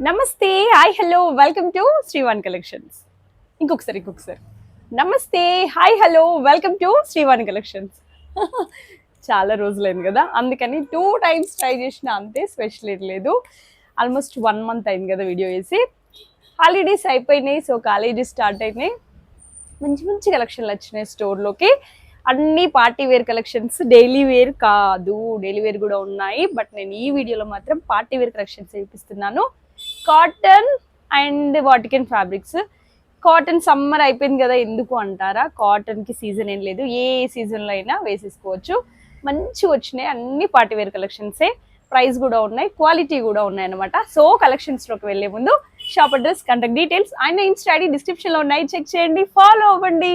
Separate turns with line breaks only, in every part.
నమస్తే, hi, hello, welcome to Srivani collections. ఇంకొకసారి నమస్తే, hi, hello, welcome to Srivani collections. చాలా రోజులైంది కదా, అందుకని 2 times ట్రై చేసిన, అంతే, స్పెషల్ ఏం లేదు. ఆల్మోస్ట్ 1 month అయింది కదా వీడియో వేసి. హాలిడేస్ అయిపోయినాయి, సో కాలేజెస్ స్టార్ట్ అయినాయి. మంచి మంచి కలెక్షన్లు వచ్చినాయి స్టోర్లోకి. అన్ని party wear collections, daily wear కాదు, డైలీ వేర్ కూడా ఉన్నాయి. బట్ నేను ఈ వీడియోలో మాత్రం పార్టీ వేర్ కలెక్షన్స్ చూపిస్తున్నాను. కాటన్ అండ్ వాటికన్ ఫ్యాబ్రిక్స్. కాటన్ సమ్మర్ అయిపోయింది కదా, ఎందుకు అంటారా, కాటన్కి సీజన్ ఏం లేదు, ఏ సీజన్లో అయినా వేసేసుకోవచ్చు. మంచిగా వచ్చినాయి, అన్ని పార్టీ వేర్ కలెక్షన్సే. ప్రైస్ కూడా ఉన్నాయి, క్వాలిటీ కూడా ఉన్నాయి అనమాట. సో కలెక్షన్స్లోకి వెళ్ళే ముందు shop address, contact details and Insta ID డిస్క్రిప్షన్లో ఉన్నాయి, చెక్ చేయండి, ఫాలో అవ్వండి.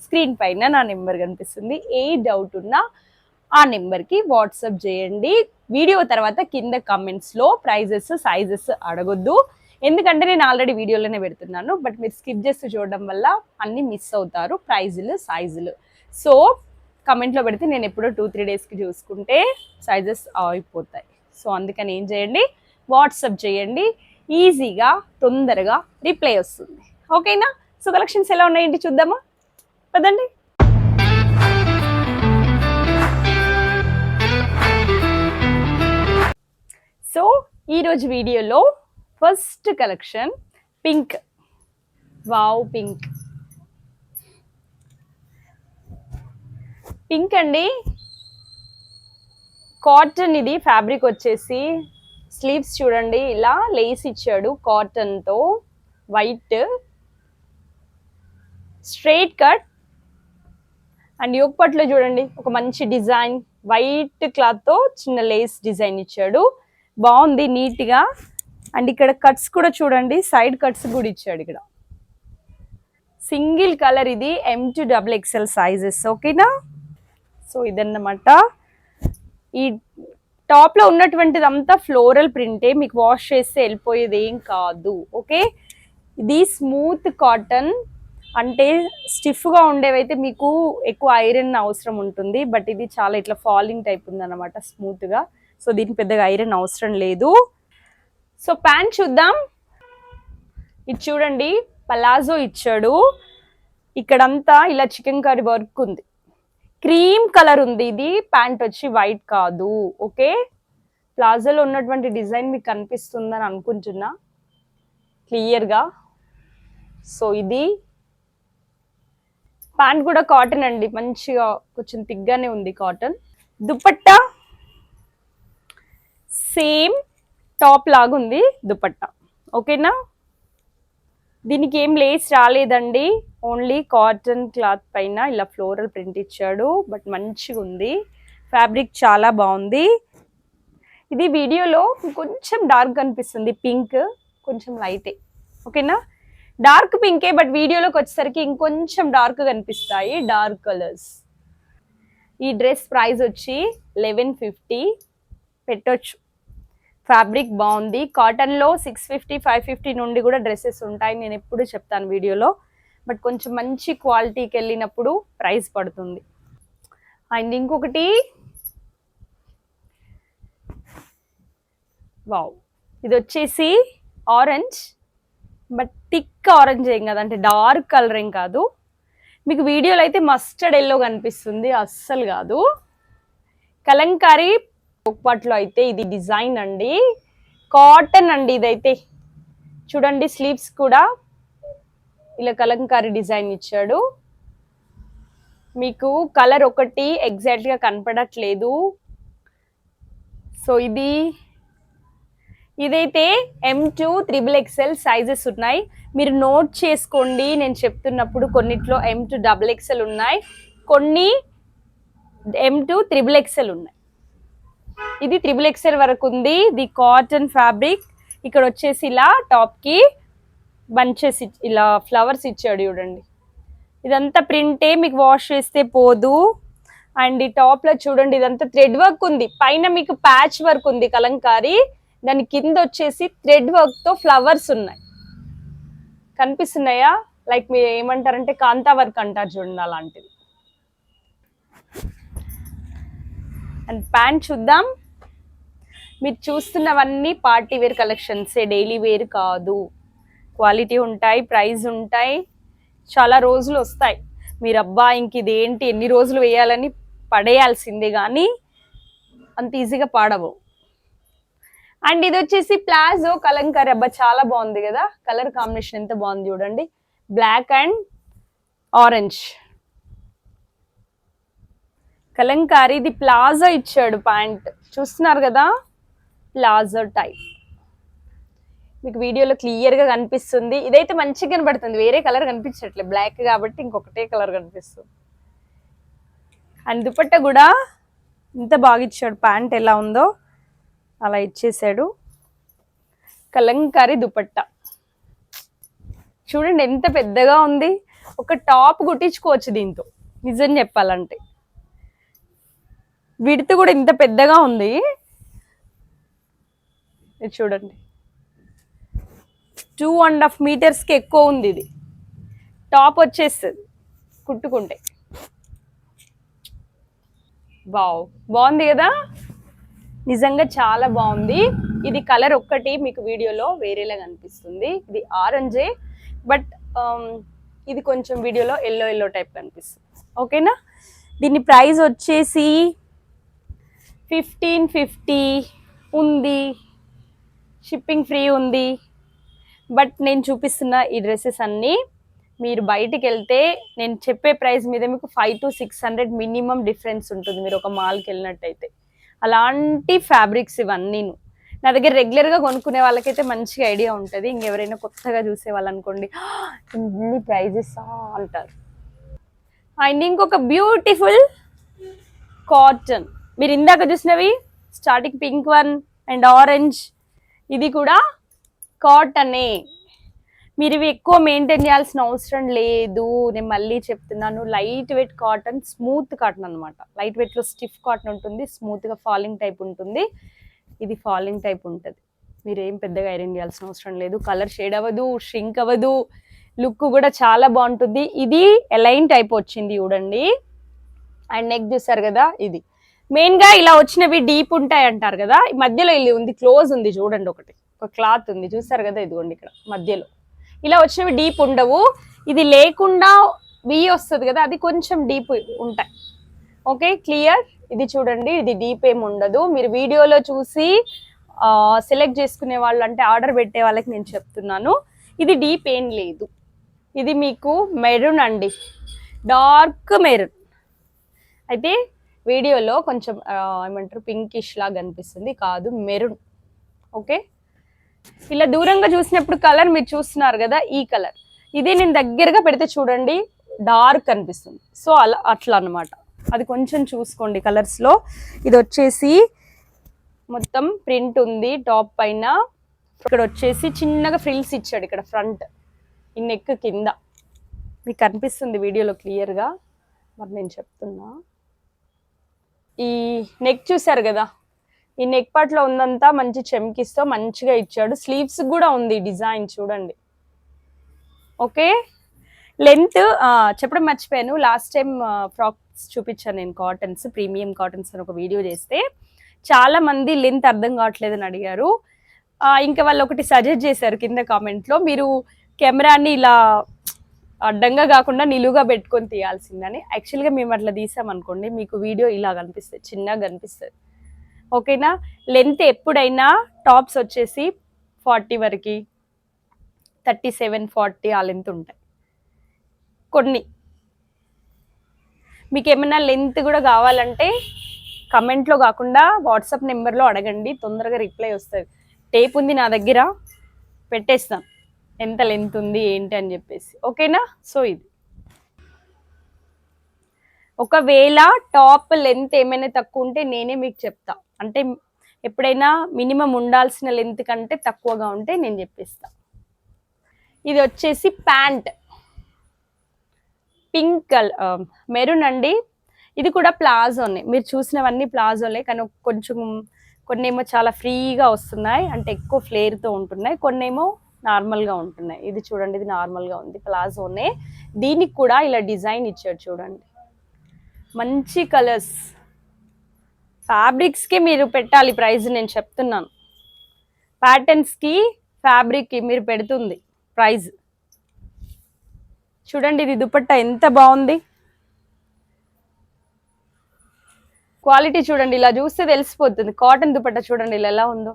స్క్రీన్ పైన నా నెంబర్ కనిపిస్తుంది, ఏ డౌట్ ఉన్నా ఆ నెంబర్కి వాట్సాప్ చేయండి. వీడియో తర్వాత కింద కమెంట్స్లో ప్రైజెస్, సైజెస్ అడగొద్దు, ఎందుకంటే నేను ఆల్రెడీ వీడియోలోనే పెడుతున్నాను. బట్ మీరు స్కిప్ చేస్తూ చూడడం వల్ల అన్నీ మిస్ అవుతారు, ప్రైజులు, సైజులు. సో కమెంట్లో పెడితే నేను ఎప్పుడో 2-3 డేస్కి చూసుకుంటే సైజెస్ అయిపోతాయి. సో అందుకని ఏం చేయండి, వాట్సాప్ చేయండి, ఈజీగా తొందరగా రిప్లై వస్తుంది. ఓకేనా? సో కలెక్షన్స్ ఎలా ఉన్నాయండి చూద్దామా, పదండి. సో ఈరోజు వీడియోలో first collection pink. Wow, pink pink అండి. కాటన్, ఇది ఫ్యాబ్రిక్ వచ్చేసి స్లీవ్స్ చూడండి, ఇలా లేస్ ఇచ్చాడు కాటన్తో, వైట్ స్ట్రైట్ కట్. అండ్ యోగపట్లో చూడండి ఒక మంచి డిజైన్, వైట్ క్లాత్తో చిన్న లేస్ డిజైన్ ఇచ్చాడు, బాగుంది నీట్గా. అండ్ ఇక్కడ కట్స్ కూడా చూడండి, సైడ్ కట్స్ కూడా ఇచ్చాడు ఇక్కడ. సింగిల్ కలర్, ఇది M to XXL సైజెస్. ఓకేనా? సో ఇదన్నమాట. ఈ టాప్లో ఉన్నటువంటిది అంతా ఫ్లోరల్ ప్రింటే, మీకు వాష్ చేస్తే వెళ్ళిపోయేది ఏం కాదు. ఓకే, ఇది స్మూత్ కాటన్, అంటే స్టిఫ్గా ఉండేవైతే మీకు ఎక్కువ ఐరన్ అవసరం ఉంటుంది. బట్ ఇది చాలా ఇట్లా ఫాలింగ్ టైప్ ఉందన్నమాట, స్మూత్గా. సో దీనికి పెద్దగా ఐరన్ అవసరం లేదు. సో ప్యాంట్ చూద్దాం. ఇది చూడండి, పలాజో ఇచ్చాడు, ఇక్కడంతా ఇలా చికెన్ కర్రీ వర్క్ ఉంది, క్రీమ్ కలర్ ఉంది. ఇది ప్యాంట్ వచ్చి వైట్ కాదు. ఓకే, ప్లాజోలో ఉన్నటువంటి డిజైన్ మీకు కనిపిస్తుందని అనుకుంటున్నా క్లియర్గా. సో ఇది ప్యాంట్ కూడా కాటన్ అండి, మంచిగా కొంచెం తిగ్గానే ఉంది కాటన్. దుపట్టా సేమ్ టాప్ లాగుంది దుపట్టా. ఓకేనా? దీనికి ఏం లేస్ రాలేదండి, ఓన్లీ కాటన్ క్లాత్ పైన ఇలా ఫ్లోరల్ ప్రింట్ ఇచ్చాడు. బట్ మంచిగా ఉంది, ఫ్యాబ్రిక్ చాలా బాగుంది. ఇది వీడియోలో కొంచెం డార్క్ కనిపిస్తుంది, పింక్ కొంచెం లైటే. ఓకేనా? డార్క్ పింకే, బట్ వీడియోలోకి వచ్చేసరికి ఇంకొంచెం డార్క్ కనిపిస్తాయి, డార్క్ కలర్స్. ఈ డ్రెస్ ప్రైస్ వచ్చి 1150 పెట్టొచ్చు. ఫ్యాబ్రిక్ బాగుంది, కాటన్లో 650, 550 నుండి కూడా డ్రెస్సెస్ ఉంటాయి, నేను ఎప్పుడు చెప్తాను వీడియోలో. బట్ కొంచెం మంచి క్వాలిటీకి వెళ్ళినప్పుడు ప్రైస్ పడుతుంది. అండ్ ఇంకొకటి, వావ్, ఇది వచ్చేసి ఆరెంజ్, బట్ థిక్ ఆరెంజ్ ఏం కాదు, అంటే డార్క్ కలర్ ఏం కాదు. మీకు వీడియోలో అయితే మస్టర్డ్ ఎల్లో కనిపిస్తుంది, అస్సలు కాదు. కలంకారీ ఒకపాట్లో అయితే ఇది డిజైన్ అండి, కాటన్ అండి. ఇదైతే చూడండి, స్లీవ్స్ కూడా ఇలా కలంకారీ డిజైన్ ఇచ్చాడు. మీకు కలర్ ఒకటి ఎగ్జాక్ట్గా కనపడట్లేదు. సో ఇదైతే M to XXL సైజెస్ ఉన్నాయి, మీరు నోట్ చేసుకోండి నేను చెప్తున్నప్పుడు. కొన్నిట్లో M to XXL ఉన్నాయి, కొన్ని M to XXL ఉన్నాయి. ఇది XXL వరకు ఉంది. ఇది కాటన్ ఫ్యాబ్రిక్. ఇక్కడ వచ్చేసి ఇలా టాప్కి బంచెస్, ఇలా ఫ్లవర్స్ ఇచ్చాడు చూడండి. ఇదంతా ప్రింటే, మీకు వాష్ చేస్తే పోదు. అండ్ ఈ టాప్లో చూడండి, ఇదంతా థ్రెడ్ వర్క్ ఉంది, పైన మీకు ప్యాచ్ వర్క్ ఉంది కలంకారీ, దాని కింద వచ్చేసి థ్రెడ్ వర్క్తో ఫ్లవర్స్ ఉన్నాయి, కనిపిస్తున్నాయా? లైక్ మీరు ఏమంటారంటే కాంతా వర్క్ అంటారు చూడండి, అలాంటిది. అండ్ ప్యాంట్ చూద్దాం. మీరు చూస్తున్నవన్నీ పార్టీ వేర్ కలెక్షన్సే, డైలీ వేర్ కాదు. క్వాలిటీ ఉంటాయి, ప్రైస్ ఉంటాయి, చాలా రోజులు వస్తాయి. మీరు అబ్బా ఇంక ఇదేంటి ఎన్ని రోజులు వేయాలని పడేయాల్సిందే, కానీ అంత ఈజీగా పాడవు. అండ్ ఇది వచ్చేసి ప్లాజో కలంకారీ. అబ్బా చాలా బాగుంది కదా, కలర్ కాంబినేషన్ ఎంత బాగుంది చూడండి, బ్లాక్ అండ్ ఆరెంజ్ కలంకారీ. ఇది ప్లాజో ఇచ్చాడు ప్యాంట్, చూస్తున్నారు కదా, ప్లాజో టైప్. మీకు వీడియోలో క్లియర్ గా కనిపిస్తుంది. ఇదైతే మంచిగా కనబడుతుంది, వేరే కలర్ కనిపించట్లేదు, బ్లాక్ కాబట్టి ఇంకొకటే కలర్ కనిపిస్తుంది. అండ్ దుపట్టా కూడా ఇంత బాగా ఇచ్చాడు, ప్యాంట్ ఎలా ఉందో అలా ఇచ్చేసాడు. కలంకారీ దుపట్టా చూడండి ఎంత పెద్దగా ఉంది, ఒక టాప్ కుట్టించుకోవచ్చు దీంతో, నిజం చెప్పాలంటే. విడ్త్ కూడా ఇంత పెద్దగా ఉంది, ఇది చూడండి 2.5 మీటర్స్కి ఎక్కువ ఉంది. ఇది టాప్ వచ్చేస్తుంది కుట్టుకుంటే. బాగుంది కదా, నిజంగా చాలా బాగుంది. ఇది కలర్ ఒక్కటి మీకు వీడియోలో వేరేలా కనిపిస్తుంది, ఇది ఆరెంజే, బట్ ఇది కొంచెం వీడియోలో ఎల్లో టైప్ కనిపిస్తుంది. ఓకేనా, దీని ప్రైస్ వచ్చేసి 1550 ఉంది, షిప్పింగ్ ఫ్రీ ఉంది. బట్ నేను చూపిస్తున్న ఈ డ్రెస్సెస్ అన్నీ మీరు బయటికి వెళ్తే నేను చెప్పే ప్రైస్ మీద మీకు 500 to 600 మినిమం డిఫరెన్స్ ఉంటుంది, మీరు ఒక మాల్కి వెళ్ళినట్టయితే. అలాంటి ఫ్యాబ్రిక్స్ ఇవన్నీ నా దగ్గర రెగ్యులర్గా కొనుక్కునే వాళ్ళకైతే మంచిగా ఐడియా ఉంటుంది. ఇంకెవరైనా కొత్తగా చూసే వాళ్ళు అనుకోండి ఇన్ని ప్రైజెస్ అంటారు. అండ్ ఇంకొక బ్యూటిఫుల్ కాటన్, మీరు ఇందాక చూసినవి starting pink one and orange, ఇది కూడా కాటనే. మీరు ఇవి ఎక్కువ మెయింటైన్ చేయాల్సిన అవసరం లేదు, నేను మళ్ళీ చెప్తున్నాను. Light weight cotton, smooth cotton అనమాట. లైట్ వెయిట్లో స్టిఫ్ కాటన్ ఉంటుంది, స్మూత్గా ఫాలింగ్ టైప్ ఉంటుంది. ఇది ఫాలింగ్ టైప్ ఉంటుంది, మీరు ఏం పెద్దగా ఐరన్ చేయాల్సిన అవసరం లేదు. కలర్ షేడ్ అవ్వదు, షింక్ అవ్వదు, లుక్ కూడా చాలా బాగుంటుంది. ఇది ఎలైన్ టైప్ వచ్చింది చూడండి. అండ్ నెక్ చూసారు కదా, ఇది మెయిన్గా ఇలా వచ్చినవి డీప్ ఉంటాయి అంటారు కదా, ఈ మధ్యలో ఇది ఉంది, క్లోజ్ ఉంది చూడండి, ఒకటి ఒక క్లాత్ ఉంది చూసారు కదా, ఇదిగోండి ఇక్కడ మధ్యలో ఇలా వచ్చినవి డీప్ ఉండవు. ఇది లేకుండా వి వస్తుంది కదా, అది కొంచెం డీప్ ఉంటాయి. ఓకే క్లియర్, ఇది చూడండి, ఇది డీప్ ఏమి ఉండదు. మీరు వీడియోలో చూసి సెలెక్ట్ చేసుకునే వాళ్ళు, అంటే ఆర్డర్ పెట్టే వాళ్ళకి నేను చెప్తున్నాను, ఇది డీప్ ఏం లేదు. ఇది మీకు మెరూన్ అండి, డార్క్ మెరూన్. అయితే వీడియోలో కొంచెం ఏమంటారు పింకిష్ లాగా కనిపిస్తుంది, కాదు మెరూన్. ఓకే, ఇలా దూరంగా చూసినప్పుడు కలర్ మీరు చూస్తున్నారు కదా, ఈ కలర్. ఇదే నేను దగ్గరగా పెడితే చూడండి డార్క్ కనిపిస్తుంది. సో అట్లా అనమాట, అది కొంచెం చూసుకోండి కలర్స్లో. ఇది వచ్చేసి మొత్తం ప్రింట్ ఉంది టాప్ పైన. ఇక్కడ వచ్చేసి చిన్నగా ఫ్రిల్స్ ఇచ్చాడు ఇక్కడ ఫ్రంట్, ఈ నెక్ కింద మీకు కనిపిస్తుంది వీడియోలో క్లియర్గా. మరి నేను చెప్తున్నా, ఈ నెక్ చూసారు కదా, ఈ నెక్ పార్ట్లో ఉందంతా మంచి చెమ్కిస్తో మంచిగా ఇచ్చాడు. స్లీవ్స్ కూడా ఉంది డిజైన్ చూడండి. ఓకే, లెంత్ చెప్పడం మర్చిపోయాను, లాస్ట్ టైం ఫ్రాక్స్ చూపించాను నేను, కాటన్స్, ప్రీమియం కాటన్స్ అని ఒక వీడియో చేస్తే చాలా మంది లెంత్ అర్థం కావట్లేదని అడిగారు. ఇంకా వాళ్ళు ఒకటి సజెస్ట్ చేశారు కింద కామెంట్లో, మీరు కెమెరాని ఇలా అడ్డంగా కాకుండా నిలువుగా పెట్టుకొని తీయాల్సిందని. యాక్చువల్గా మేము అట్లా తీసామనుకోండి మీకు వీడియో ఇలా కనిపిస్తుంది, చిన్నగా కనిపిస్తుంది. ఓకేనా, లెంత్ ఎప్పుడైనా టాప్స్ వచ్చేసి 40 వరకు, 37, 40 ఆ లెంత్ ఉంటాయి. కొన్ని మీకు ఏమైనా లెంత్ కూడా కావాలంటే కమెంట్లో కాకుండా వాట్సాప్ నెంబర్లో అడగండి, తొందరగా రిప్లై వస్తుంది. టేప్ ఉంది నా దగ్గర, పెట్టేస్తాను ఎంత లెంత్ ఉంది ఏంటి అని చెప్పేసి. ఓకేనా, సో ఇది ఒకవేళ టాప్ లెంత్ ఏమైనా తక్కువ ఉంటే నేనే మీకు చెప్తా, అంటే ఎప్పుడైనా మినిమం ఉండాల్సిన లెంత్ కంటే తక్కువగా ఉంటే నేను చెప్పేస్తా. ఇది వచ్చేసి ప్యాంట్, పింక్ కలర్ మెరూన్ అండి. ఇది కూడా ప్లాజోనే, మీరు చూసినవన్నీ ప్లాజోలే, కానీ కొన్నేమో చాలా ఫ్రీగా వస్తున్నాయి, అంటే ఎక్కువ ఫ్లేర్తో ఉంటున్నాయి, కొన్నేమో నార్మల్గా ఉంటున్నాయి. ఇది చూడండి, ఇది నార్మల్గా ఉంది, ప్లాజోనే. దీనికి కూడా ఇలా డిజైన్ ఇచ్చాడు చూడండి, మంచి కలర్స్, ఫ్యాబ్రిక్స్కి మీరు పెట్టాలి ప్రైస్, నేను చెప్తున్నాను. ప్యాటర్న్స్కి ఫ్యాబ్రిక్కి మీరు పెడుతుంది ప్రైస్. చూడండి ఇది దుపట్టా ఎంత బాగుంది, క్వాలిటీ చూడండి, ఇలా చూస్తే తెలిసిపోతుంది. కాటన్ దుపట్టా చూడండి ఇలా ఎలా ఉందో.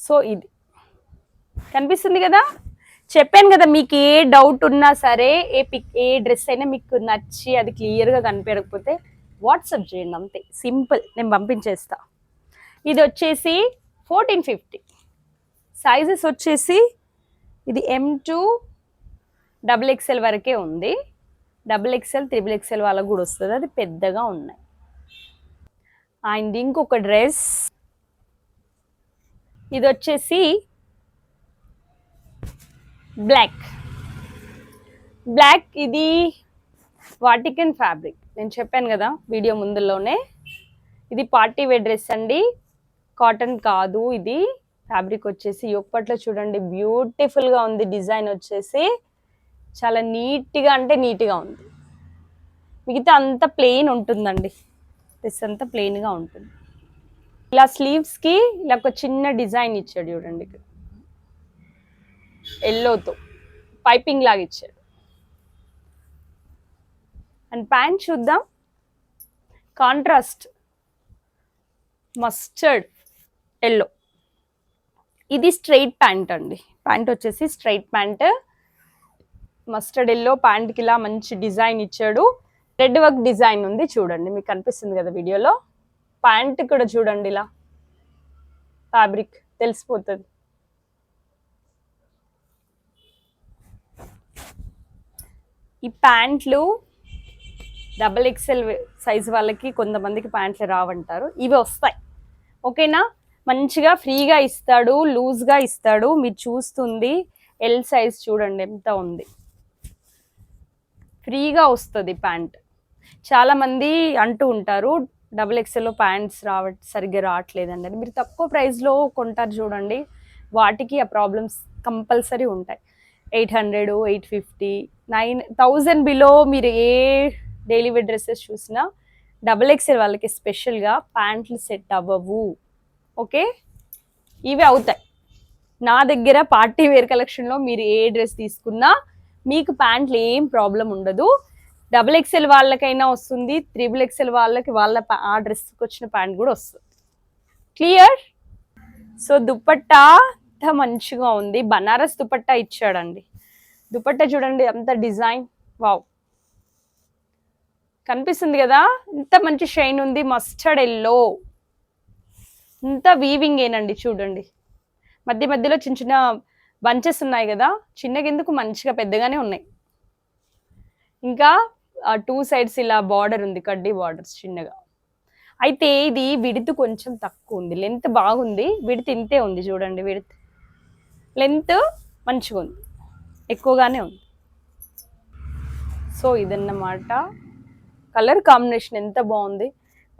సో ఇది కనిపిస్తుంది కదా, చెప్పాను కదా, మీకు ఏ డౌట్ ఉన్నా సరే, ఏ డ్రెస్ అయినా మీకు నచ్చి అది క్లియర్గా కనిపించకపోతే వాట్సాప్ చేయండి, అంతే సింపుల్, నేను పంపించేస్తా. ఇది వచ్చేసి 1450, సైజెస్ వచ్చేసి ఇది M2 XXL వరకే ఉంది, XXL XXL వాళ్ళకు కూడా వస్తుంది, అది పెద్దగా ఉన్నాయి. అండ్ ఇంకొక డ్రెస్, ఇది వచ్చేసి బ్లాక్, ఇది వాటికన్ ఫ్యాబ్రిక్, నేను చెప్పాను కదా వీడియో ముందులోనే. ఇది పార్టీ వేర్ డ్రెస్ అండి, కాటన్ కాదు. ఇది ఫ్యాబ్రిక్ వచ్చేసి యొప్పట్లో చూడండి బ్యూటిఫుల్గా ఉంది, డిజైన్ వచ్చేసి చాలా నీట్గా అంటే నీట్గా ఉంది. మిగతా అంతా ప్లెయిన్ ఉంటుందండి, డ్రెస్ అంతా ప్లెయిన్గా ఉంటుంది. ఇలా స్లీవ్స్కి ఇలా ఒక చిన్న డిజైన్ ఇచ్చాడు చూడండి, ఇక్కడ ఎల్లోతో పైపింగ్ లాగా ఇచ్చాడు. అండ్ ప్యాంట్ చూద్దాం, కాంట్రాస్ట్ మస్టర్డ్ ఎల్లో. ఇది స్ట్రైట్ ప్యాంట్ అండి, ప్యాంట్ వచ్చేసి స్ట్రైట్ ప్యాంట్, మస్టర్డ్ ఎల్లో ప్యాంట్కి ఇలా మంచి డిజైన్ ఇచ్చాడు, రెడ్ వర్క్ డిజైన్ ఉంది చూడండి, మీకు కనిపిస్తుంది కదా వీడియోలో. ప్యాంట్ కూడా చూడండి ఇలా ఫ్యాబ్రిక్ తెలిసిపోతుంది. ఈ ప్యాంట్లు XXL సైజ్ వాళ్ళకి కొంతమందికి ప్యాంట్లు రావంటారు, ఇవి వస్తాయి ఓకేనా. మంచిగా ఫ్రీగా ఇస్తాడు, లూజ్గా ఇస్తాడు, మీరు చూస్తుంది ఎల్ సైజ్ చూడండి ఎంత ఉంది, ఫ్రీగా వస్తుంది ప్యాంట్. చాలామంది అంటూ ఉంటారు XXLలో ప్యాంట్స్ సరిగ్గా రావట్లేదండి అని. మీరు తక్కువ ప్రైస్లో కొంటారు చూడండి, వాటికి ఆ ప్రాబ్లమ్స్ కంపల్సరీ ఉంటాయి. 800, 850, 9000 బిలో మీరు ఏ డైలీ వేర్ డ్రెస్సెస్ చూసినా XXL వాళ్ళకి స్పెషల్గా ప్యాంట్లు సెట్ అవ్వవు ఓకే, ఇవి అవుతాయి. నా దగ్గర పార్టీ వేర్ కలెక్షన్లో మీరు ఏ డ్రెస్ తీసుకున్నా మీకు ప్యాంట్లు ఏం ప్రాబ్లం ఉండదు. XXL వాళ్ళకైనా వస్తుంది, XXL వాళ్ళకి ఆ డ్రెస్కి వచ్చిన ప్యాంట్ కూడా వస్తుంది. క్లియర్. సో దుపట్టా అంత మంచిగా ఉంది, బనారస్ దుపట్టా ఇచ్చాడండి. దుపట్టా చూడండి అంత డిజైన్, వావ్ కనిపిస్తుంది కదా, ఇంత మంచి షైన్ ఉంది. మస్టర్డ్ ఎల్లో, ఇంత వీవింగ్ ఏనండి చూడండి, మధ్య మధ్యలో చిన్న చిన్న బంచెస్ ఉన్నాయి కదా, చిన్నగా ఎందుకు మంచిగా పెద్దగానే ఉన్నాయి. ఇంకా 2 సైడ్స్ ఇలా బార్డర్ ఉంది, కడ్డీ బార్డర్స్ చిన్నగా. అయితే ఇది విడ్త్ కొంచెం తక్కువ ఉంది, లెంత్ బాగుంది, విడ్త్ ఇంతే ఉంది చూడండి, విడ్త్ లెంత్ మంచిగా ఉంది, ఎక్కువగానే ఉంది. సో ఇదన్నమాట, కలర్ కాంబినేషన్ ఎంత బాగుంది,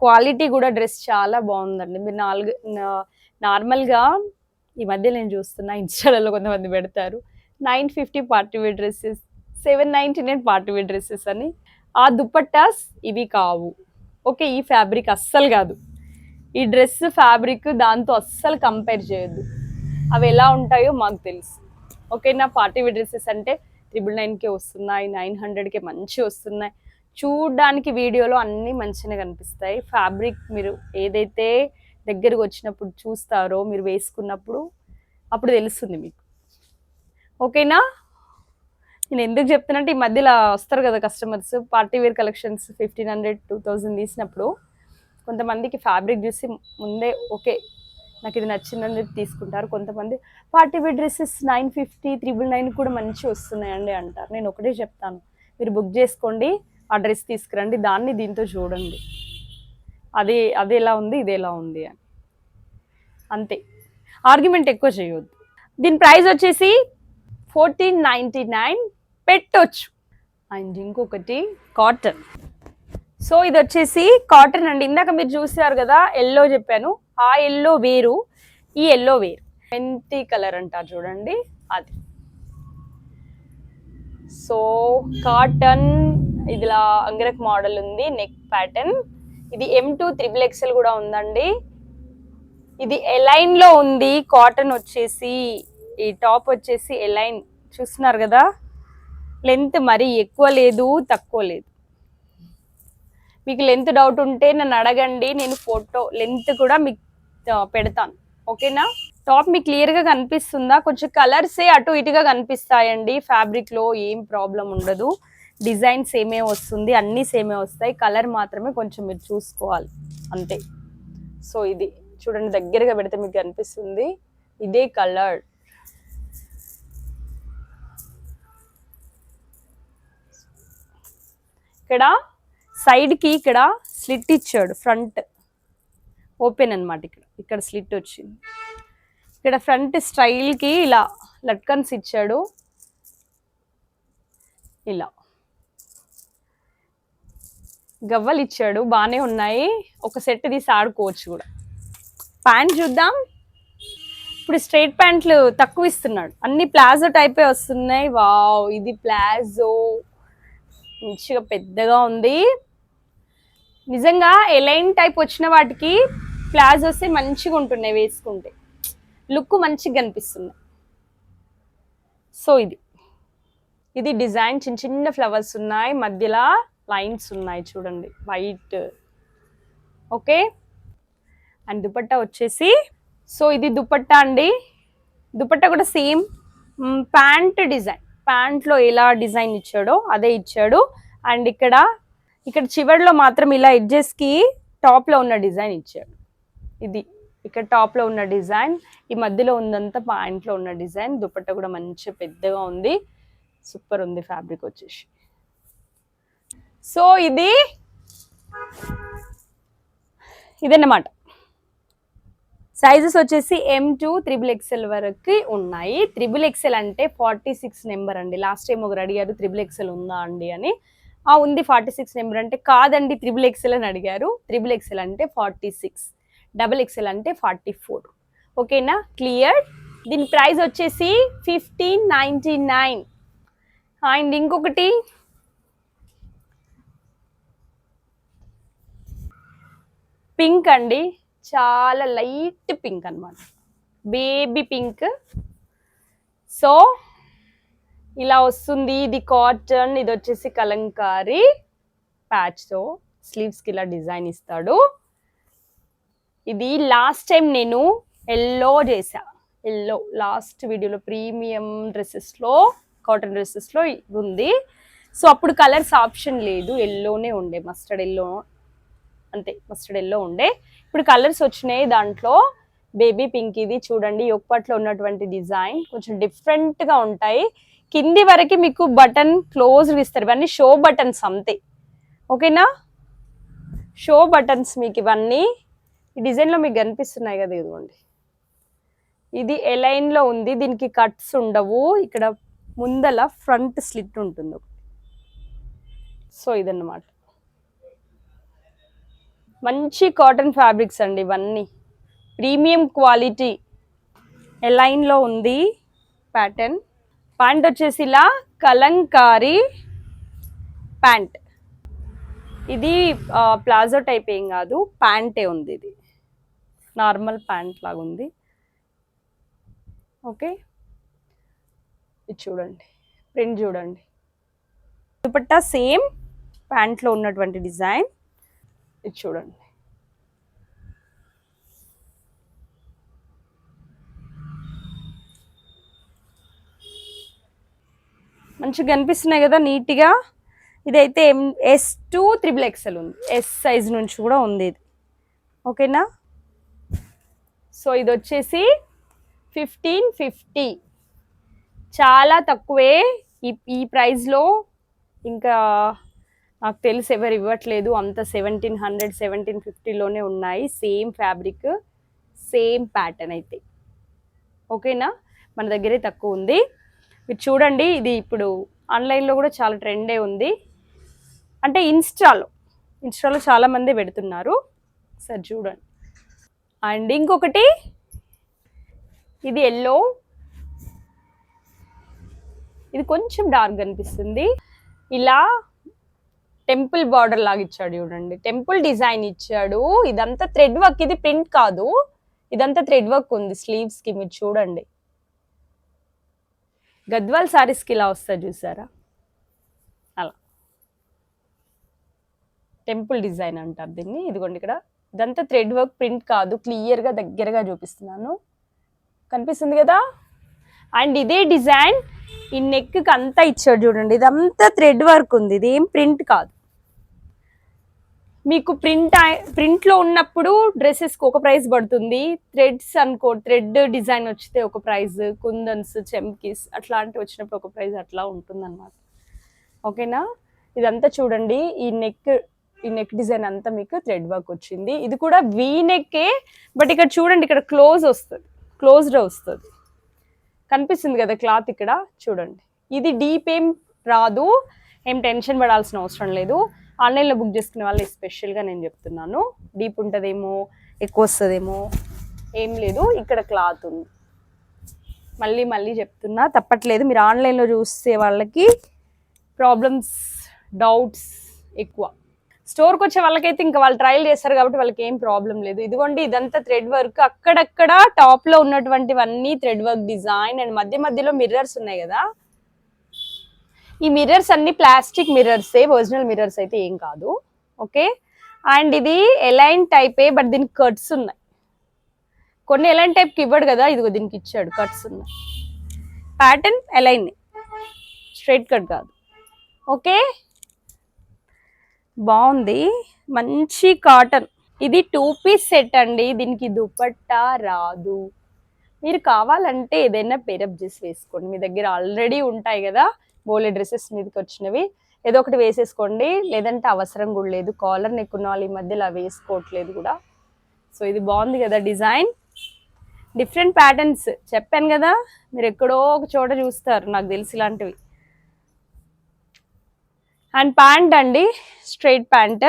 క్వాలిటీ కూడా డ్రెస్ చాలా బాగుందండి. మీరు నార్మల్గా ఈ మధ్య నేను చూస్తున్నా ఇన్స్టాలో కొంతమంది పెడతారు 950 party wear dresses, 799 party wear dresses అని. ఆ దుపట్టాస్ ఇవి కావు ఓకే, ఈ ఫ్యాబ్రిక్ అస్సలు కాదు, ఈ డ్రెస్ ఫ్యాబ్రిక్ దాంతో అస్సలు కంపేర్ చేయొద్దు, అవి ఎలా ఉంటాయో మాకు తెలుసు ఓకేనా. పార్టీ వేర్ డ్రెస్సెస్ అంటే 999కే వస్తున్నాయి, 900కే మంచి వస్తున్నాయి, చూడడానికి వీడియోలో అన్నీ మంచిగా కనిపిస్తాయి. ఫ్యాబ్రిక్ మీరు ఏదైతే దగ్గరకు వచ్చినప్పుడు చూస్తారో, మీరు వేసుకున్నప్పుడు అప్పుడు తెలుస్తుంది మీకు ఓకేనా. నేను ఎందుకు చెప్తానంటే ఈ మధ్యలో వస్తారు కదా కస్టమర్స్, పార్టీ వేర్ కలెక్షన్స్ 1500, 2000 తీసినప్పుడు కొంతమందికి ఫ్యాబ్రిక్ చూసి ముందే ఓకే నాకు ఇది నచ్చిందని చెప్పి తీసుకుంటారు. కొంతమంది పార్టీ వేర్ డ్రెస్సెస్ 950, 999 కూడా మంచి వస్తున్నాయండి అంటారు. నేను ఒకటే చెప్తాను, మీరు బుక్ చేసుకోండి, ఆ డ్రెస్ తీసుకురండి, దాన్ని దీంతో చూడండి, అది ఎలా ఉంది ఇది ఎలా ఉంది అని, అంతే, ఆర్గ్యుమెంట్ ఎక్కువ చేయవద్దు. దీని ప్రైస్ వచ్చేసి 1499 పెట్టొచ్చు. అండ్ ఇంకొకటి కాటన్, సో ఇది వచ్చేసి కాటన్ అండి. ఇందాక మీరు చూసారు కదా ఎల్లో చెప్పాను, ఆ ఎల్లో వేరు, ఈ ఎల్లో వేరు, మెంతి కలర్ అంటారు చూడండి అది. సో కాటన్, ఇదిలా అంగరక్ మోడల్ ఉంది, నెక్ ప్యాటర్న్, ఇది M2 XXL కూడా ఉందండి. ఇది ఎలైన్ లో ఉంది. కాటన్ వచ్చేసి ఈ టాప్ వచ్చేసి ఎలైన్ చూస్తున్నారు కదా. లెంత్ మరీ ఎక్కువ లేదు, తక్కువ లేదు. మీకు లెంత్ డౌట్ ఉంటే నన్ను అడగండి, నేను ఫోటో లెంత్ కూడా మీకు పెడతాను. ఓకేనా? టాప్ మీకు క్లియర్ గా కనిపిస్తుందా? కొంచెం కలర్సే అటు ఇటుగా కనిపిస్తాయండి. ఫ్యాబ్రిక్ లో ఏం ప్రాబ్లం ఉండదు. డిజైన్ సేమే వస్తుంది, అన్ని సేమే వస్తాయి. కలర్ మాత్రమే కొంచెం మీరు చూసుకోవాలి అంతే. సో ఇది చూడండి, దగ్గరగా పెడితే మీకు కనిపిస్తుంది. ఇదే కలర్. ఇక్కడ సైడ్ కి ఇక్కడ స్లిట్ ఇచ్చాడు, ఫ్రంట్ ఓపెన్ అనమాట. ఇక్కడ స్లిట్ వచ్చింది. ఇక్కడ ఫ్రంట్ స్టైల్ కి ఇలా లట్కన్స్ ఇచ్చాడు. ఇలా గవ్వలు ఇచ్చాడు, బాగానే ఉన్నాయి. ఒక సెట్ తీసి ఆడుకోవచ్చు కూడా. ప్యాంట్ చూద్దాం. ఇప్పుడు స్ట్రైట్ ప్యాంట్లు తక్కువ ఇస్తున్నాడు, అన్ని ప్లాజో టైపే వస్తున్నాయి. వావ్, ఇది ప్లాజో మంచిగా పెద్దగా ఉంది. నిజంగా ఎలైన్ టైప్ వచ్చిన వాటికి ప్లాజోసే మంచిగా ఉంటున్నాయి, వేసుకుంటే లుక్ మంచిగా కనిపిస్తుంది. సో ఇది డిజైన్ చిన్న చిన్న ఫ్లవర్స్ ఉన్నాయి, మధ్యలో లైన్స్ ఉన్నాయి చూడండి, వైట్. ఓకే, అండ్ దుపట్టా వచ్చేసి, సో ఇది దుపట్టా అండి. దుపట్టా కూడా సేమ్ ప్యాంట్ డిజైన్, ప్యాంట్లో ఎలా డిజైన్ ఇచ్చాడో అదే ఇచ్చాడు. అండ్ ఇక్కడ చివరిలో మాత్రం ఇలా ఎడ్జెస్కి టాప్లో ఉన్న డిజైన్ ఇచ్చాడు. ఇది ఇక్కడ టాప్లో ఉన్న డిజైన్, ఈ మధ్యలో ఉందంతా ప్యాంట్లో ఉన్న డిజైన్. దుపట్టా కూడా మంచిగా పెద్దగా ఉంది, సూపర్ ఉంది ఫ్యాబ్రిక్ వచ్చేసి. సో ఇదన్నమాట. సైజెస్ వచ్చేసి M2 XXL వరకు ఉన్నాయి. XXL అంటే 46 నెంబర్ అండి. లాస్ట్ టైం ఒకరు అడిగారు XXL ఉందా అండి అని. ఉంది 46 నెంబర్ అంటే కాదండి, XXL అని అడిగారు. XXL అంటే 46, XXL అంటే 44. ఓకేనా? క్లియర్. దీని ప్రైస్ వచ్చేసి 1599. అండ్ ఇంకొకటి పింక్ అండి, చాలా లైట్ పింక్ అన్నమాట, బేబీ పింక్. సో ఇలా వస్తుంది. ఇది కాటన్, ఇది వచ్చేసి కలంకారీ ప్యాచ్తో స్లీవ్స్కి ఇలా డిజైన్ ఇస్తాడు. ఇది లాస్ట్ టైం నేను ఎల్లో చేసా, ఎల్లో లాస్ట్ వీడియోలో ప్రీమియం డ్రెస్సెస్లో, కాటన్ డ్రెస్సెస్లో ఉంది. సో అప్పుడు కలర్స్ ఆప్షన్ లేదు, ఎల్లోనే ఉండే, మస్టర్డ్ ఎల్లో అంతే, మస్టర్డ్ ఎల్లో ఉండే. ఇప్పుడు కలర్స్ వచ్చినాయి దాంట్లో. బేబీ పింక్ ఇది చూడండి, యొక్కట్లో ఉన్నటువంటి డిజైన్ కొంచెం డిఫరెంట్గా ఉంటాయి. కింది వరకు మీకు బటన్ క్లోజ్ ఇస్తారు, ఇవన్నీ షో బటన్స్ అంతే. ఓకేనా? షో బటన్స్ మీకు ఇవన్నీ. ఈ డిజైన్లో మీకు కనిపిస్తున్నాయి కదా, ఇదిగోండి. ఇది ఎలైన్లో ఉంది, దీనికి కట్స్ ఉండవు. ఇక్కడ ముందల ఫ్రంట్ స్లిట్ ఉంటుంది. సో ఇదన్నమాట, మంచి కాటన్ ఫ్యాబ్రిక్స్ అండి ఇవన్నీ, ప్రీమియం క్వాలిటీ. ఎలైన్లో ఉంది ప్యాటర్న్. ప్యాంట్ వచ్చేసి ఇలా కలంకారీ ప్యాంట్. ఇది ప్లాజో టైప్ ఏం కాదు, ప్యాంటే ఉంది. ఇది నార్మల్ ప్యాంట్ లాగా ఉంది. ఓకే, ఇది చూడండి, ప్రింట్ చూడండి. దుపట్టా సేమ్ ప్యాంట్లో ఉన్నటువంటి డిజైన్. ఇది చూడండి, మంచిగా కనిపిస్తున్నాయి కదా నీట్గా. ఇదైతే S2 XXL ఉంది, ఎస్ సైజ్ నుంచి కూడా ఉంది ఇది. ఓకేనా? సో ఇది వచ్చేసి 1550, చాలా తక్కువే ఈ ప్రైస్లో. ఇంకా నాకు తెలిసి ఎవరు ఇవ్వట్లేదు అంత. 1700 1750లోనే ఉన్నాయి, సేమ్ ఫ్యాబ్రిక్ సేమ్ ప్యాటర్న్ అయితే. ఓకేనా? మన దగ్గరే తక్కువ ఉంది. మీరు చూడండి, ఇది ఇప్పుడు ఆన్లైన్లో కూడా చాలా ట్రెండే ఉంది, అంటే ఇన్స్టాలో చాలామంది పెడుతున్నారు. సరే చూడండి. అండ్ ఇంకొకటి ఇది ఎల్లో, ఇది కొంచెం డార్క్ అనిపిస్తుంది. ఇలా టెంపుల్ బార్డర్ లాగా ఇచ్చాడు చూడండి, టెంపుల్ డిజైన్ ఇచ్చాడు. ఇదంతా థ్రెడ్ వర్క్, ఇది ప్రింట్ కాదు, ఇదంతా థ్రెడ్ వర్క్ ఉంది స్లీవ్స్ కి. మీరు చూడండి, గద్వాల్ సారీస్ కి ఇలా వస్తుంది చూసారా, అలా టెంపుల్ డిజైన్ అంటారు దీన్ని. ఇదిగోండి ఇక్కడ ఇదంతా థ్రెడ్ వర్క్, ప్రింట్ కాదు. క్లియర్ గా దగ్గరగా చూపిస్తున్నాను, కనిపిస్తుంది కదా. అండ్ ఇదే డిజైన్ ఈ నెక్ కి అంతా ఇచ్చాడు చూడండి, ఇదంతా థ్రెడ్ వర్క్ ఉంది, ఇది ఏం ప్రింట్ కాదు. మీకు ప్రింట్ లో ఉన్నప్పుడు డ్రెస్సెస్ కి ఒక ప్రైస్ పడుతుంది, థ్రెడ్స్ అనుకో, థ్రెడ్ డిజైన్ వచ్చితే ఒక ప్రైస్, కుందన్స్, చెమ్కీస్ అట్లాంటివి వచ్చినప్పుడు ఒక ప్రైస్, అట్లా ఉంటుంది అనమాట. ఓకేనా. ఇదంతా చూడండి, ఈ నెక్ డిజైన్ అంతా మీకు థ్రెడ్ వర్క్ వచ్చింది. ఇది కూడా వీ నెక్కే, బట్ ఇక్కడ చూడండి, ఇక్కడ క్లోజ్ వస్తుంది, క్లోజ్డ్ వస్తుంది, కనిపిస్తుంది కదా క్లాత్ ఇక్కడ చూడండి. ఇది డీప్ ఏం రాదు, ఏం టెన్షన్ పడాల్సిన అవసరం లేదు. ఆన్లైన్లో బుక్ చేసుకునే వాళ్ళు ఎస్పెషల్గా నేను చెప్తున్నాను, డీప్ ఉంటుందేమో, ఎక్కువ వస్తుందేమో, ఏం లేదు. ఇక్కడ క్లాత్ ఉంది, మళ్ళీ మళ్ళీ చెప్తున్నా, తప్పట్లేదు. మీరు ఆన్లైన్లో చూసే వాళ్ళకి ప్రాబ్లమ్స్, డౌట్స్ ఎక్కువ. స్టోర్కి వచ్చే వాళ్ళకైతే ఇంకా వాళ్ళు ట్రయల్ చేస్తారు కాబట్టి వాళ్ళకి ఏం ప్రాబ్లం లేదు. ఇదిగోండి, ఇదంతా థ్రెడ్ వర్క్, అక్కడక్కడ టాప్ లో ఉన్నటువంటివన్నీ థ్రెడ్ వర్క్ డిజైన్. అండ్ మధ్య మధ్యలో మిర్రర్స్ ఉన్నాయి కదా, ఈ మిర్రర్స్ అన్ని ప్లాస్టిక్ మిర్రర్సే, ఒరిజినల్ మిర్రర్స్ అయితే ఏం కాదు. ఓకే. అండ్ ఇది ఎలైన్ టైపే, బట్ దీనికి కట్స్ ఉన్నాయి. కొన్ని ఎలైన్ టైప్కి ఇవ్వడు కదా, ఇదిగో దీనికి ఇచ్చాడు, కట్స్ ఉన్నాయి. ప్యాటర్న్ ఎలైన్, స్ట్రైట్ కట్ కాదు. ఓకే, బాగుంది, మంచి కాటన్. ఇది 2 పీస్ సెట్ అండి, దీనికి దుపట్టా రాదు. మీరు కావాలంటే ఏదైనా పేరప్ చేసి వేసుకోండి, మీ దగ్గర ఆల్రెడీ ఉంటాయి కదా బోలే డ్రెస్సెస్ మీదకి వచ్చినవి, ఏదో ఒకటి వేసేసుకోండి. లేదంటే అవసరం కూడా లేదు, కాలర్ నెక్ ఉన్న వాళ్ళు ఈ మధ్యలో అవి వేసుకోవట్లేదు కూడా. సో ఇది బాగుంది కదా డిజైన్, డిఫరెంట్ ప్యాటర్న్స్ చెప్పాను కదా, మీరు ఎక్కడో ఒక చోట చూస్తారు నాకు తెలిసి ఇలాంటివి. అండ్ ప్యాంట్ అండి, స్ట్రైట్ ప్యాంట్,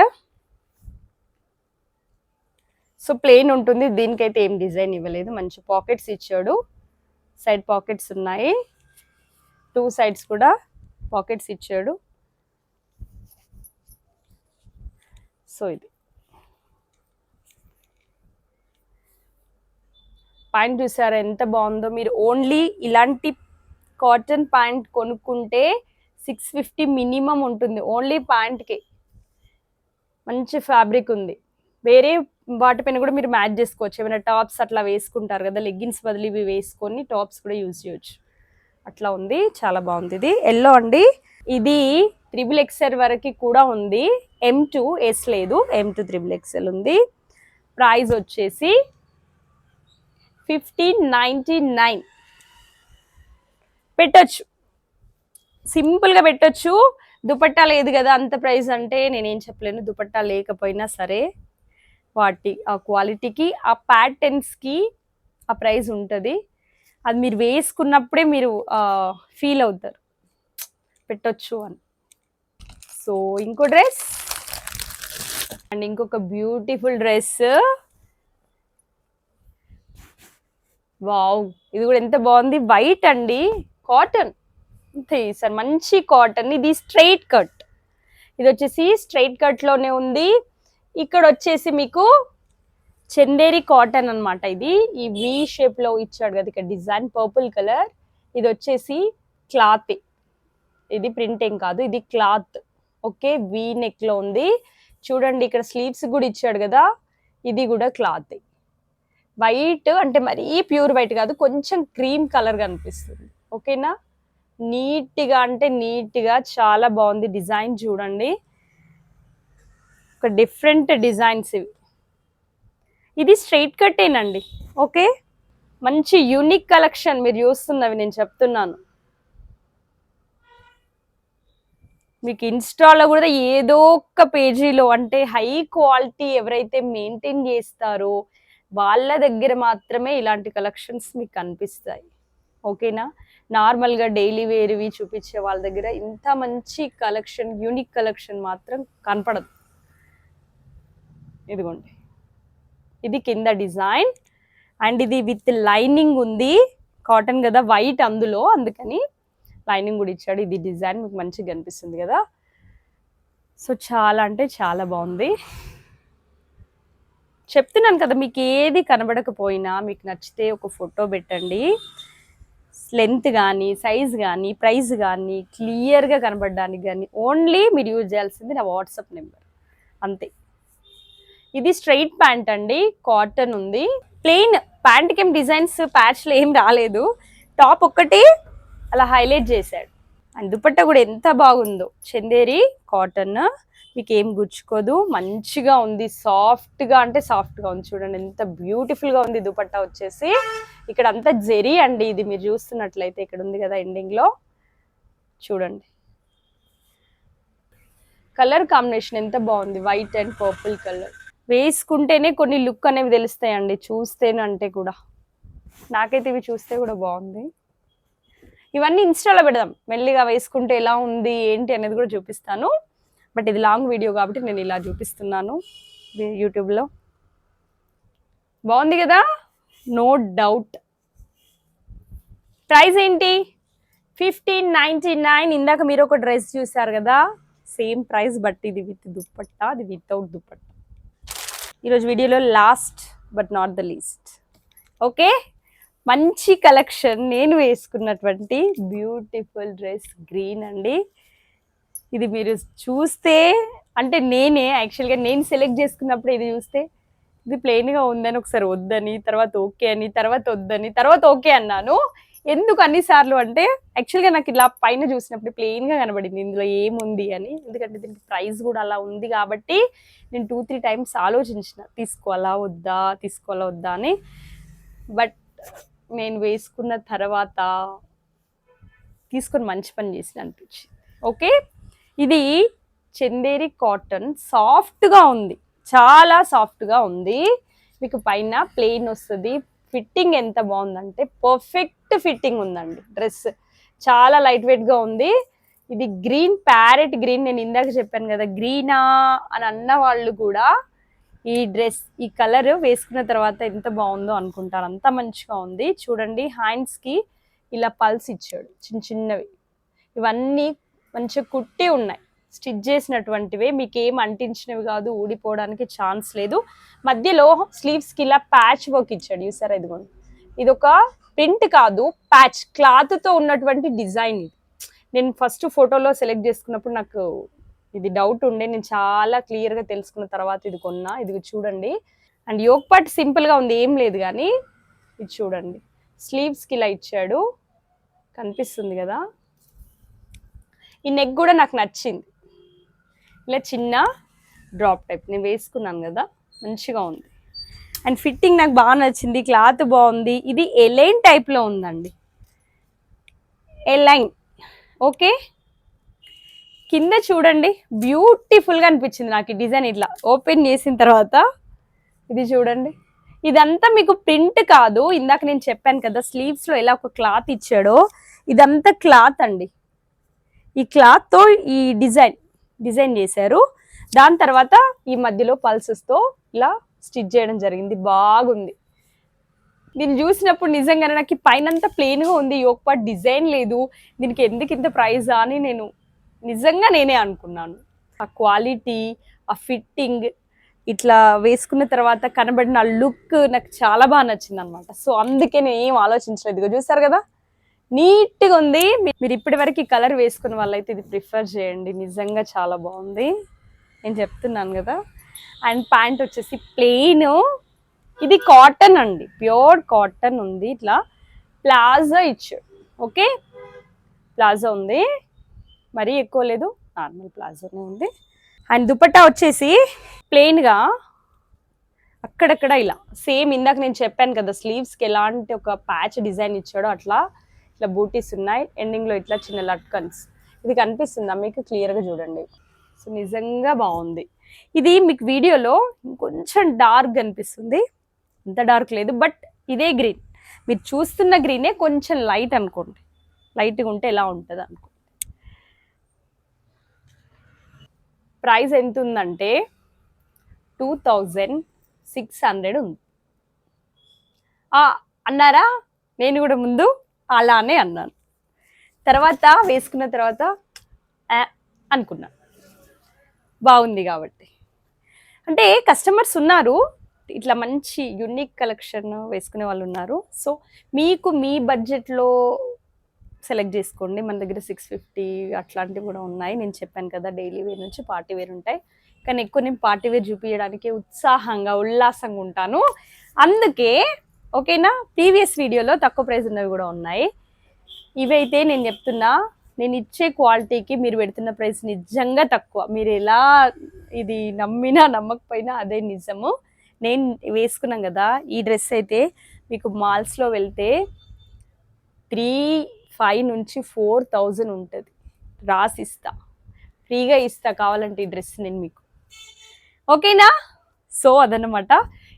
సో ప్లెయిన్ ఉంటుంది. దీనికైతే ఏం డిజైన్ ఇవ్వలేదు, మంచి పాకెట్స్ ఇచ్చాడు, సైడ్ పాకెట్స్ ఉన్నాయి, 2 సైడ్స్ కూడా పాకెట్స్ ఇచ్చాడు. సో ఇది ప్యాంట్ చూసారా ఎంత బాగుందో. మీరు ఓన్లీ ఇలాంటి కాటన్ ప్యాంట్ కొనుక్కుంటే 650 మినిమం ఉంటుంది ఓన్లీ ప్యాంట్కి. మంచి ఫ్యాబ్రిక్ ఉంది, వేరే వాటిపైన కూడా మీరు మ్యాచ్ చేసుకోవచ్చు. ఏమైనా టాప్స్ అట్లా వేసుకుంటారు కదా, లెగ్గిన్స్ బదులు ఇవి వేసుకొని టాప్స్ కూడా యూజ్ చేయొచ్చు, అట్లా ఉంది, చాలా బాగుంది. ఇది ఎల్లో అండి, ఇది XXL వరకు కూడా ఉంది, M2 S లేదు, M2 XXL ఉంది. ప్రైస్ వచ్చేసి 1599 పెట్టచ్చు, సింపుల్గా పెట్టచ్చు. దుపట్టా లేదు కదా అంత ప్రైస్ అంటే నేనేం చెప్పలేను, దుపట్టా లేకపోయినా సరే వాటి ఆ క్వాలిటీకి, ఆ ప్యాటర్న్స్కి ఆ ప్రైస్ ఉంటుంది. అది మీరు వేసుకున్నప్పుడే మీరు ఫీల్ అవుతారు పెట్టొచ్చు అని. సో ఇంకో డ్రెస్ అండ్ ఇంకొక బ్యూటిఫుల్ డ్రెస్, వావ్ ఇది కూడా ఎంత బాగుంది, వైట్ అండి, కాటన్ సార్, మంచి కాటన్. ఇది స్ట్రైట్ కట్, ఇది వచ్చేసి స్ట్రైట్ కట్ లోనే ఉంది. ఇక్కడ వచ్చేసి మీకు చందేరి కాటన్ అన్నమాట. ఇది ఈ వి షేప్ లో ఇచ్చాడు కదా ఇక్కడ డిజైన్, పర్పుల్ కలర్. ఇది వచ్చేసి క్లాత్, ఇది ప్రింట్ ఏం కాదు, ఇది క్లాత్. ఓకే, వి నెక్ లో ఉంది చూడండి, ఇక్కడ స్లీవ్స్ కూడా ఇచ్చాడు కదా, ఇది కూడా క్లాత్. వైట్ అంటే మరీ ప్యూర్ వైట్ కాదు, కొంచెం క్రీమ్ కలర్ గా అనిపిస్తుంది. ఓకేనా, నీట్గా అంటే నీట్గా చాలా బాగుంది డిజైన్. చూడండి ఒక డిఫరెంట్ డిజైన్స్ ఇవి. ఇది స్ట్రైట్ కట్టేనండి. ఓకే, మంచి యూనిక్ కలెక్షన్ మీరు చూస్తున్నవి, నేను చెప్తున్నాను మీకు. ఇన్స్టాలో కూడా ఏదో ఒక పేజీలో అంటే హై క్వాలిటీ ఎవరైతే మెయింటైన్ చేస్తారో వాళ్ళ దగ్గర మాత్రమే ఇలాంటి కలెక్షన్స్ మీకు కనిపిస్తాయి. ఓకేనా, నార్మల్గా డైలీ వేర్వి చూపించే వాళ్ళ దగ్గర ఇంత మంచి కలెక్షన్, యూనిక్ కలెక్షన్ మాత్రం కనపడదు. ఇదిగోండి, ఇది కింద డిజైన్ అండ్ ఇది విత్ లైనింగ్ ఉంది, కాటన్ కదా వైట్ అందులో, అందుకని లైనింగ్ కూడా ఇచ్చాడు. ఇది డిజైన్ మీకు మంచిగా కనిపిస్తుంది కదా. సో చాలా అంటే చాలా బాగుంది. చెప్తున్నాను కదా, మీకు ఏది కనబడకపోయినా మీకు నచ్చితే ఒక ఫోటో పెట్టండి. లెంత్ కానీ, సైజ్ కానీ, ప్రైస్ కానీ క్లియర్గా కనబడడానికి కానీ ఓన్లీ మీరు యూజ్ చేయాల్సింది నా వాట్సాప్ నెంబర్, అంతే. ఇది స్ట్రైట్ ప్యాంట్ అండి, కాటన్ ఉంది. ప్లెయిన్ ప్యాంట్కి ఏం డిజైన్స్ ప్యాచ్లు ఏం రాలేదు, టాప్ ఒక్కటి అలా హైలైట్ చేశాడు. అండ్ దుపట్టా కూడా ఎంత బాగుందో, చందేరి కాటన్, మీకు ఏం గుచ్చుకోదు, మంచిగా ఉంది, సాఫ్ట్గా అంటే సాఫ్ట్గా ఉంది. చూడండి ఎంత బ్యూటిఫుల్గా ఉంది దుపట్టా వచ్చేసి. ఇక్కడ అంతా జెరీ అండి, ఇది మీరు చూస్తున్నట్లయితే ఇక్కడ ఉంది కదా ఎండింగ్లో, చూడండి కలర్ కాంబినేషన్ ఎంత బాగుంది, వైట్ అండ్ పర్పుల్ కలర్. వేసుకుంటేనే కొన్ని లుక్ అనేవి తెలుస్తాయండి, చూస్తేనంటే కూడా. నాకైతే ఇవి చూస్తే కూడా బాగుంది. ఇవన్నీ ఇన్స్టాలో పెడదాం, మెల్లిగా వేసుకుంటే ఎలా ఉంది ఏంటి అనేది కూడా చూపిస్తాను. బట్ ఇది లాంగ్ వీడియో కాబట్టి నేను ఇలా చూపిస్తున్నాను యూట్యూబ్లో. బాగుంది కదా, నో డౌట్. ప్రైస్ ఏంటి? 1599. ఇందాక మీరు ఒక డ్రెస్ చూసారు కదా, సేమ్ ప్రైస్, బట్ ఇది విత్ దుప్పట్టా, అది వితౌట్ దుప్పట్టా. ఈరోజు వీడియోలో last but not the least. Okay, మంచి కలెక్షన్, నేను వేసుకున్నటువంటి బ్యూటిఫుల్ డ్రెస్ గ్రీన్ అండి. ఇది మీరు చూస్తే అంటే నేనే యాక్చువల్గా నేను సెలెక్ట్ చేసుకున్నప్పుడు ఇది చూస్తే ఇది ప్లెయిన్గా ఉందని ఒకసారి వద్దని, తర్వాత ఓకే అని, తర్వాత వద్దని, తర్వాత ఓకే అన్నాను. ఎందుకు అన్నిసార్లు అంటే యాక్చువల్గా నాకు ఇలా పైన చూసినప్పుడు ప్లెయిన్గా కనబడింది, ఇందులో ఏముంది అని. ఎందుకంటే దీనికి ప్రైస్ కూడా అలా ఉంది కాబట్టి నేను 2-3 టైమ్స్ ఆలోచించిన తీసుకోవాలా వద్దా అని. బట్ నేను వేసుకున్న తర్వాత తీసుకొని మంచి పని చేసి అనిపించింది. ఓకే, ఇది చందేరి కాటన్, సాఫ్ట్గా ఉంది, చాలా సాఫ్ట్గా ఉంది. మీకు పైన ప్లెయిన్ వస్తుంది. ఫిట్టింగ్ ఎంత బాగుందంటే పర్ఫెక్ట్ ఫిట్టింగ్ ఉందండి. డ్రెస్ చాలా లైట్ వెయిట్గా ఉంది. ఇది గ్రీన్, ప్యారెట్ గ్రీన్, నేను ఇందాక చెప్పాను కదా గ్రీనా అని అన్న వాళ్ళు కూడా ఈ డ్రెస్, ఈ కలర్ వేసుకున్న తర్వాత ఎంత బాగుందో అనుకుంటారు, అంత మంచిగా ఉంది. చూడండి హ్యాండ్స్కి ఇలా పల్స్ ఇచ్చాడు, చిన్న చిన్నవి. ఇవన్నీ మంచిగా కుట్టి ఉన్నాయి, స్టిచ్ చేసినటువంటివే, మీకు ఏం అంటించినవి కాదు, ఊడిపోవడానికి ఛాన్స్ లేదు. మధ్యలో స్లీవ్స్కి ఇలా ప్యాచ్ వర్క్ ఇచ్చాడు, చూసారా, ఇదిగోండి. ఇది ఒక ప్రింట్ కాదు, ప్యాచ్ క్లాత్తో ఉన్నటువంటి డిజైన్. ఇది నేను ఫస్ట్ ఫోటోలో సెలెక్ట్ చేసుకున్నప్పుడు నాకు ఇది డౌట్ ఉండే, నేను చాలా క్లియర్గా తెలుసుకున్న తర్వాత ఇది కొన్నా. ఇది చూడండి, అండ్ యోక్ పార్ట్ సింపుల్గా ఉంది, ఏం లేదు, కానీ ఇది చూడండి స్లీవ్స్కి ఇలా ఇచ్చాడు, కనిపిస్తుంది కదా. ఈ నెక్ కూడా నాకు నచ్చింది, ఇలా చిన్న డ్రాప్ టైప్ నేను వేసుకున్నాను కదా, మంచిగా ఉంది. అండ్ ఫిట్టింగ్ నాకు బాగా నచ్చింది, క్లాత్ బాగుంది. ఇది ఎలైన్ టైప్లో ఉందండి, ఎలైన్. ఓకే, కింద చూడండి బ్యూటిఫుల్గా అనిపించింది నాకు ఈ డిజైన్. ఇట్లా ఓపెన్ చేసిన తర్వాత ఇది చూడండి, ఇదంతా మీకు ప్రింట్ కాదు. ఇందాక నేను చెప్పాను కదా స్లీవ్స్లో ఎలా ఒక క్లాత్ ఇచ్చాడో, ఇదంతా క్లాత్ అండి. ఈ క్లాత్తో ఈ డిజైన్ చేశారు. దాని తర్వాత ఈ మధ్యలో పల్సెస్తో ఇలా స్టిచ్ చేయడం జరిగింది, బాగుంది. దీన్ని చూసినప్పుడు నిజంగానే నాకు పైనంతా ప్లెయిన్గా ఉంది, యోక్ పార్ట్ డిజైన్ లేదు, దీనికి ఎందుకు ఇంత ప్రైజా అని నేనే అనుకున్నాను. ఆ క్వాలిటీ, ఆ ఫిట్టింగ్, ఇట్లా వేసుకున్న తర్వాత కనబడిన లుక్ నాకు చాలా బాగా నచ్చింది అనమాట. సో అందుకే నేను ఏం ఆలోచించలేదు. ఇదిగో చూసారు కదా, నీట్గా ఉంది. మీరు ఇప్పటి వరకు ఈ కలర్ వేసుకున్న వాళ్ళైతే ఇది ప్రిఫర్ చేయండి, నిజంగా చాలా బాగుంది, నేను చెప్తున్నాను కదా. అండ్ ప్యాంట్ వచ్చేసి ప్లెయిన్, ఇది కాటన్ అండి, ప్యూర్ కాటన్ ఉంది. ఇట్లా ప్లాజో ఇచ్చాడు. ఓకే, ప్లాజో ఉంది, మరీ ఎక్కువ లేదు, నార్మల్ ప్లాజోనే ఉంది. అండ్ దుపట్టా వచ్చేసి ప్లెయిన్గా అక్కడక్కడ ఇలా సేమ్ ఇందాక నేను చెప్పాను కదా స్లీవ్స్కి ఎలాంటి ఒక ప్యాచ్ డిజైన్ ఇచ్చాడో అట్లా ఇట్లా బూటీస్ ఉన్నాయి, ఎండింగ్లో ఇట్లా చిన్న లట్కన్స్. ఇది కనిపిస్తుందా మీకు? క్లియర్గా చూడండి. సో నిజంగా బాగుంది. ఇది మీకు వీడియోలో ఇంకొంచెం డార్క్ కనిపిస్తుంది, అంత డార్క్ లేదు, బట్ ఇదే గ్రీన్, మీరు చూస్తున్న గ్రీనే కొంచెం లైట్ అనుకోండి, లైట్గా ఉంటే ఎలా ఉంటుంది అనుకోండి. ప్రైస్ ఎంత ఉందంటే 2600 ఉంది. అన్నారా? నేను కూడా ముందు అలానే అన్నాను, తర్వాత వేసుకున్న తర్వాత అనుకున్నాను. బాగుంది కాబట్టి. అంటే కస్టమర్స్ ఉన్నారు, ఇట్లా మంచి యూనిక్ కలెక్షన్ వేసుకునే వాళ్ళు ఉన్నారు. సో మీకు మీ బడ్జెట్లో సెలెక్ట్ చేసుకోండి. మన దగ్గర 650 అట్లాంటివి కూడా ఉన్నాయి. నేను చెప్పాను కదా, డైలీ వేర్ నుంచి పార్టీ వేర్ ఉంటాయి. కానీ ఎక్కువ నేను పార్టీ వేర్ చూపించడానికి ఉత్సాహంగా ఉల్లాసంగా ఉంటాను. అందుకే ఓకేనా, ప్రీవియస్ వీడియోలో తక్కువ ప్రైస్ ఉన్నవి కూడా ఉన్నాయి. ఇవైతే నేను చెప్తున్నా, నేను ఇచ్చే క్వాలిటీకి మీరు పెడుతున్న ప్రైస్ నిజంగా తక్కువ. మీరు ఎలా ఇది నమ్మినా నమ్మకపోయినా అదే నిజము. నేను వేసుకున్నాం కదా, ఈ డ్రెస్ అయితే మీకు మాల్స్లో వెళ్తే 3,500 నుంచి 4,000 ఉంటుంది. రాసిస్తా, ఫ్రీగా ఇస్తా కావాలంటే ఈ డ్రెస్ నేను మీకు. ఓకేనా? సో అదన్నమాట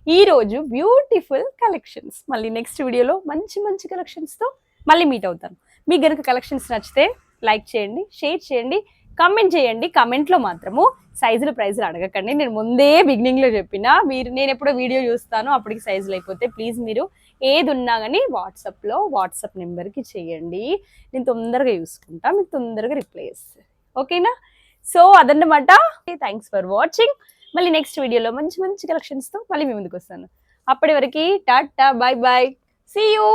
ఈరోజు బ్యూటిఫుల్ కలెక్షన్స్. మళ్ళీ నెక్స్ట్ వీడియోలో మంచి మంచి కలెక్షన్స్తో మళ్ళీ మీట్ అవుతాను. మీకు కనుక కలెక్షన్స్ నచ్చితే లైక్ చేయండి, షేర్ చేయండి, కామెంట్ చేయండి. కామెంట్లో మాత్రము సైజులు ప్రైజులు అడగకండి. నేను ముందే బిగినింగ్లో చెప్పిన, నేను ఎప్పుడో వీడియో చూస్తాను అప్పటికి సైజులు అయిపోతే ప్లీజ్ మీరు ఏది ఉన్నా కానీ వాట్సాప్ నెంబర్కి చేయండి. నేను తొందరగా చూసుకుంటా, మీకు తొందరగా రిప్లై చేస్తాను. ఓకేనా? సో అదన్నమాట. Thanks for watching. మళ్ళీ నెక్స్ట్ వీడియోలో మంచి మంచి కలెక్షన్స్తో మళ్ళీ మీ ముందుకు వస్తాను. అప్పటి వరకు ta ta, bye bye, see you.